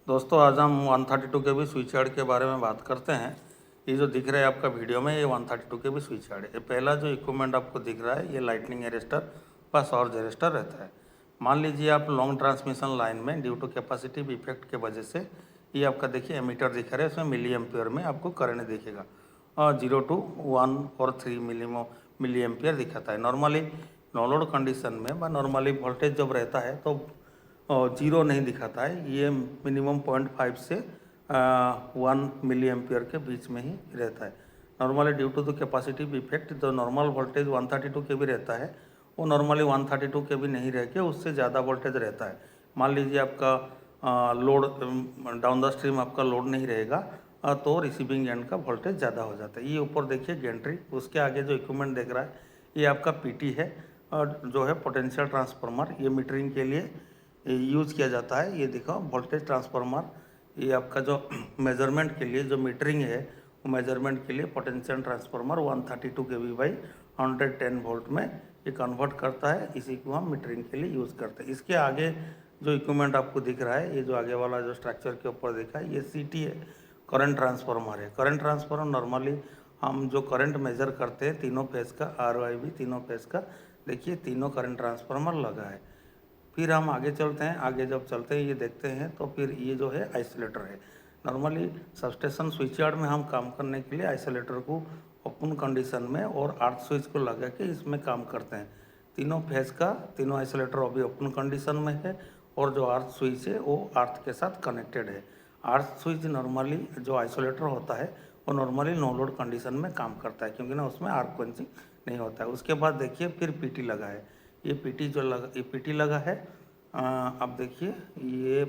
दोस्तों आज हम 132 केबी स्विच यार्ड के बारे में बात करते हैं। ये जो दिख रहा है आपका वीडियो में, ये 132 केबी स्विच यार्ड है। ये पहला जो इक्विपमेंट आपको दिख रहा है, ये लाइटनिंग अरेस्टर व सॉर्ज अरेस्टर रहता है। मान लीजिए आप लॉन्ग ट्रांसमिशन लाइन में ड्यू टू कैपेसिटिव इफेक्ट के वजह से ये आपका देखिए एमीटर दिखा रहा है, इसमें मिली एम्पियर में आपको करंट दिखेगा और 0 to 1 और 3 मिली एम्पियर दिखाता है। नॉर्मली नो लोड कंडीशन में व नॉर्मली वोल्टेज जब रहता है तो जीरो नहीं दिखाता है, ये मिनिमम 0.5 से 1 मिली एम्पियर के बीच में ही रहता है। Normally due to the capacitive effect जो नॉर्मल वोल्टेज 132 के भी रहता है, वो नॉर्मली 132 के भी नहीं रह के उससे ज़्यादा वोल्टेज रहता है। मान लीजिए आपका लोड डाउन द स्ट्रीम आपका लोड नहीं रहेगा तो रिसीविंग एंड का वोल्टेज ज़्यादा हो जाता है। ये ऊपर देखिए गेंट्री, उसके आगे जो इक्विपमेंट देख रहा है ये आपका पीटी है और जो है पोटेंशियल ट्रांसफार्मर, ये मीटरिंग के लिए यूज़ किया जाता है। ये देखो वोल्टेज ट्रांसफार्मर, ये आपका जो मेजरमेंट के लिए जो मीटरिंग है वो मेजरमेंट के लिए potential transformer 132 KV by 110 volt में ये कन्वर्ट करता है। इसी को हम मीटरिंग के लिए यूज़ करते हैं। इसके आगे जो इक्विपमेंट आपको दिख रहा है, ये जो आगे वाला जो स्ट्रक्चर के ऊपर देखा है, ये सीटी है, करंट ट्रांसफार्मर है। करंट ट्रांसफार्मर नॉर्मली हम जो करंट मेजर करते हैं तीनों फेज का, RYB तीनों फेज का, देखिए तीनों करंट ट्रांसफार्मर लगा है। फिर हम आगे चलते हैं, आगे जब चलते हैं ये देखते हैं तो फिर ये जो है आइसोलेटर है। नॉर्मली सबस्टेशन स्विच यार्ड में हम काम करने के लिए आइसोलेटर को ओपन कंडीशन में और अर्थ स्विच को लगा के इसमें काम करते हैं। तीनों फेज का तीनों आइसोलेटर अभी ओपन कंडीशन में है और जो अर्थ स्विच है वो अर्थ के साथ कनेक्टेड है। अर्थ स्विच नॉर्मली जो आइसोलेटर होता है वो नॉर्मली नो लोड कंडीशन में काम करता है, क्योंकि ना उसमें आर्क क्वेंचिंग नहीं होता है। उसके बाद देखिए फिर पीटी लगा है, ये पीटी लगा है। अब देखिए ये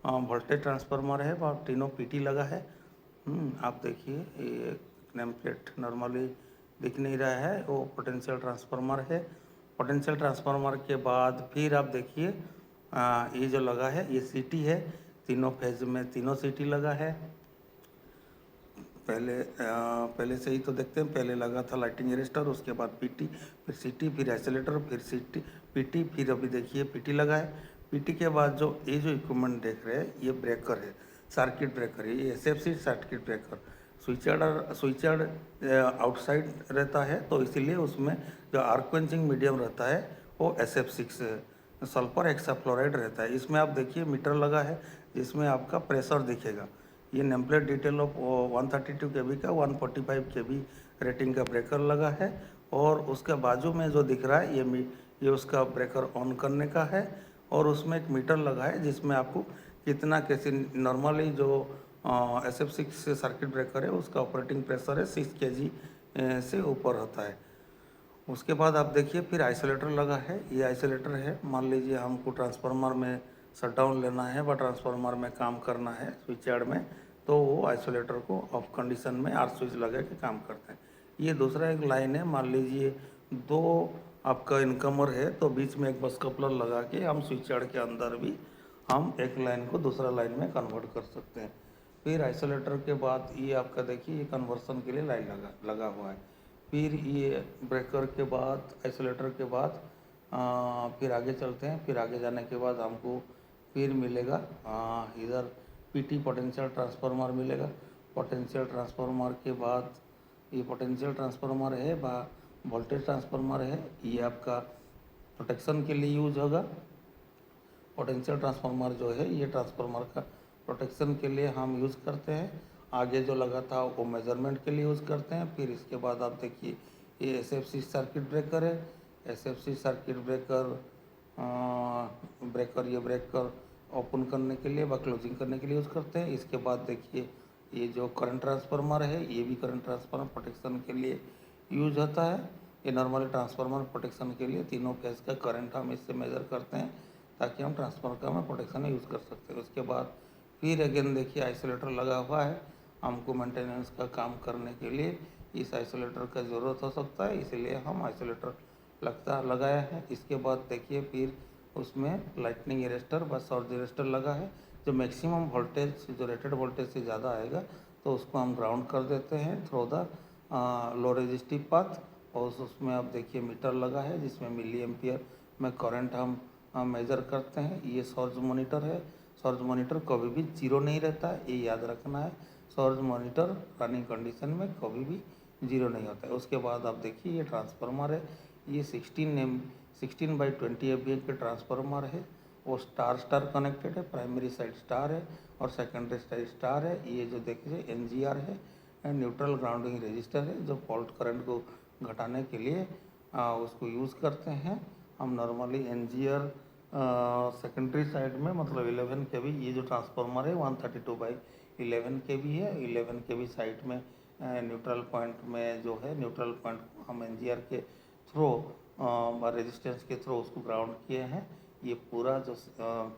वोल्टेज ट्रांसफार्मर है और तीनों पीटी लगा है। आप देखिए ये नेम प्लेट नॉर्मली दिख नहीं रहा है, वो पोटेंशियल ट्रांसफार्मर है। पोटेंशियल ट्रांसफार्मर के बाद फिर आप देखिए ये जो लगा है ये सीटी है, तीनों फेज में तीनों सीटी लगा है। पहले से ही तो देखते हैं, पहले लगा था लाइटिंग अरेस्टर, उसके बाद पीटी, फिर सीटी, फिर आइसोलेटर, फिर सीटी, पीटी, फिर अभी देखिए पीटी लगा है। पीटी के बाद जो ये जो इक्विपमेंट देख रहे हैं ये ब्रेकर है, सर्किट ब्रेकर है, ये SFC circuit breaker. Switch yard outside रहता है तो इसीलिए उसमें जो आर्क क्वेंचिंग मीडियम रहता है वो SF6 सल्फर हेक्साफ्लोराइड रहता है। इसमें आप देखिए मीटर लगा है जिसमें आपका प्रेशर दिखेगा। ये नेम प्लेट डिटेल ऑफ 132 केबी का 145 केबी रेटिंग का ब्रेकर लगा है और उसके बाजू में जो दिख रहा है ये उसका ब्रेकर ऑन करने का है और उसमें एक मीटर लगा है जिसमें आपको कितना कैसे नॉर्मली जो SF6 सर्किट ब्रेकर है उसका ऑपरेटिंग प्रेशर है 6 kg से ऊपर होता है। उसके बाद आप देखिए फिर आइसोलेटर लगा है, ये आइसोलेटर है। मान लीजिए हमको ट्रांसफार्मर में शटडाउन लेना है व ट्रांसफार्मर में काम करना है स्विच यार्ड में, तो वो आइसोलेटर को ऑफ कंडीशन में आर स्विच लगा के काम करते हैं। ये दूसरा एक लाइन है, मान लीजिए दो आपका इनकमर है तो बीच में एक बस कपलर लगा के हम स्विच यार्ड के अंदर भी हम एक लाइन को दूसरा लाइन में कन्वर्ट कर सकते हैं। फिर आइसोलेटर के बाद ये आपका देखिए ये कन्वर्सन के लिए लाइन लगा हुआ है। फिर ये ब्रेकर के बाद आइसोलेटर के बाद फिर आगे चलते हैं। फिर आगे जाने के बाद हमको फिर मिलेगा इधर पीटी पोटेंशियल ट्रांसफार्मर मिलेगा। पोटेंशियल ट्रांसफार्मर के बाद ये पोटेंशियल ट्रांसफार्मर है वोल्टेज ट्रांसफार्मर है, ये आपका प्रोटेक्शन के लिए यूज होगा। पोटेंशियल ट्रांसफार्मर जो है ये ट्रांसफार्मर का प्रोटेक्शन के लिए हम यूज़ करते हैं। आगे जो लगा था वो मेजरमेंट के लिए यूज़ करते हैं। फिर इसके बाद आप देखिए ये SFC सर्किट ब्रेकर है, SFC सर्किट ब्रेकर ओपन करने के लिए व क्लोजिंग करने के लिए यूज़ करते हैं। इसके बाद देखिए ये जो करंट ट्रांसफार्मर है ये भी करंट ट्रांसफार्मर प्रोटेक्शन के लिए यूज होता है। ये नॉर्मली ट्रांसफार्मर प्रोटेक्शन के लिए तीनों फेज का करंट हम इससे मेज़र करते हैं ताकि हम ट्रांसफार्मर का में प्रोटेक्शन यूज़ कर सकते हैं। उसके बाद फिर अगेन देखिए आइसोलेटर लगा हुआ है, हमको मेंटेनेंस का काम करने के लिए इस आइसोलेटर का ज़रूरत हो सकता है, इसीलिए हम आइसोलेटर लगाया है। इसके बाद देखिए फिर उसमें लाइटनिंग अरेस्टर व सॉर्ज अरेस्टर लगा है। जो मैक्सिमम वोल्टेज जो रेटेड वोल्टेज से ज़्यादा आएगा तो उसको हम ग्राउंड कर देते हैं through the low resistive path. और उसमें आप देखिए मीटर लगा है जिसमें मिली एम्पियर में करंट हम मेजर करते हैं। ये सॉर्ज मॉनिटर है। सर्ज मॉनिटर कभी भी जीरो नहीं रहता है, ये याद रखना है। सर्ज मॉनिटर रनिंग कंडीशन में कभी भी जीरो नहीं होता है। उसके बाद आप देखिए ये ट्रांसफार्मर है, ये 16/20 एवीए के ट्रांसफार्मर है। वो स्टार स्टार कनेक्टेड है, प्राइमरी साइड स्टार है और सेकेंडरी साइड स्टार है। ये जो देखिए NGR है, न्यूट्रल ग्राउंडिंग रजिस्टर है, जो फॉल्ट करंट को घटाने के लिए उसको यूज़ करते हैं। हम नॉर्मली NGR सेकेंडरी साइड में मतलब 11 के भी, ये जो ट्रांसफार्मर है 132/11 के भी है। 11 के भी साइड में न्यूट्रल पॉइंट में जो है, न्यूट्रल पॉइंट हम NGR के थ्रू रेजिस्टेंस के थ्रू उसको ग्राउंड किए हैं। ये पूरा जो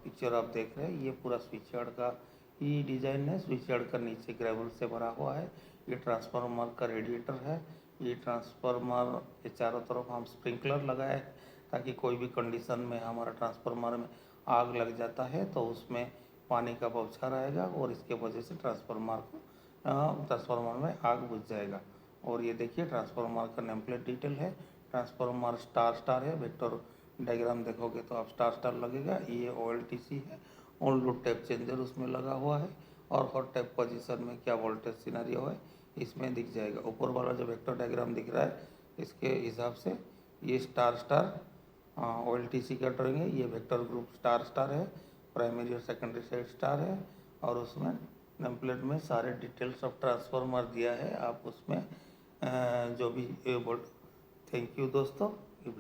पिक्चर आप देख रहे हैं, ये पूरा स्विच यार्ड का ही डिज़ाइन है। स्विच यार्ड का नीचे ग्रेवल से भरा हुआ है। ये ट्रांसफार्मर का रेडिएटर है। ये ट्रांसफार्मर के चारों तरफ हम स्प्रिंकलर लगाए हैं, ताकि कोई भी कंडीशन में हमारा ट्रांसफार्मर में आग लग जाता है तो उसमें पानी का बौछार आएगा और इसके वजह से ट्रांसफार्मर में आग बुझ जाएगा। और ये देखिए ट्रांसफार्मर का नेम प्लेट डिटेल है। ट्रांसफार्मर स्टार स्टार है, वेक्टर डायग्राम देखोगे तो आप स्टार स्टार लगेगा। ये OLTC है, ऑन लोड टैप चेंजर उसमें लगा हुआ है और हॉट टैप पोजीशन में क्या वोल्टेज सिनेरियो है इसमें दिख जाएगा। ऊपर वाला जो वेक्टर डायग्राम दिख रहा है, इसके हिसाब से ये स्टार स्टार OLTC का ड्राइंग है। ये वेक्टर ग्रुप स्टार स्टार है, प्राइमरी और सेकेंडरी साइड स्टार है और उसमें नेम प्लेट में सारे डिटेल्स ऑफ ट्रांसफार्मर दिया है। आप उसमें जो भी थैंक यू दोस्तों।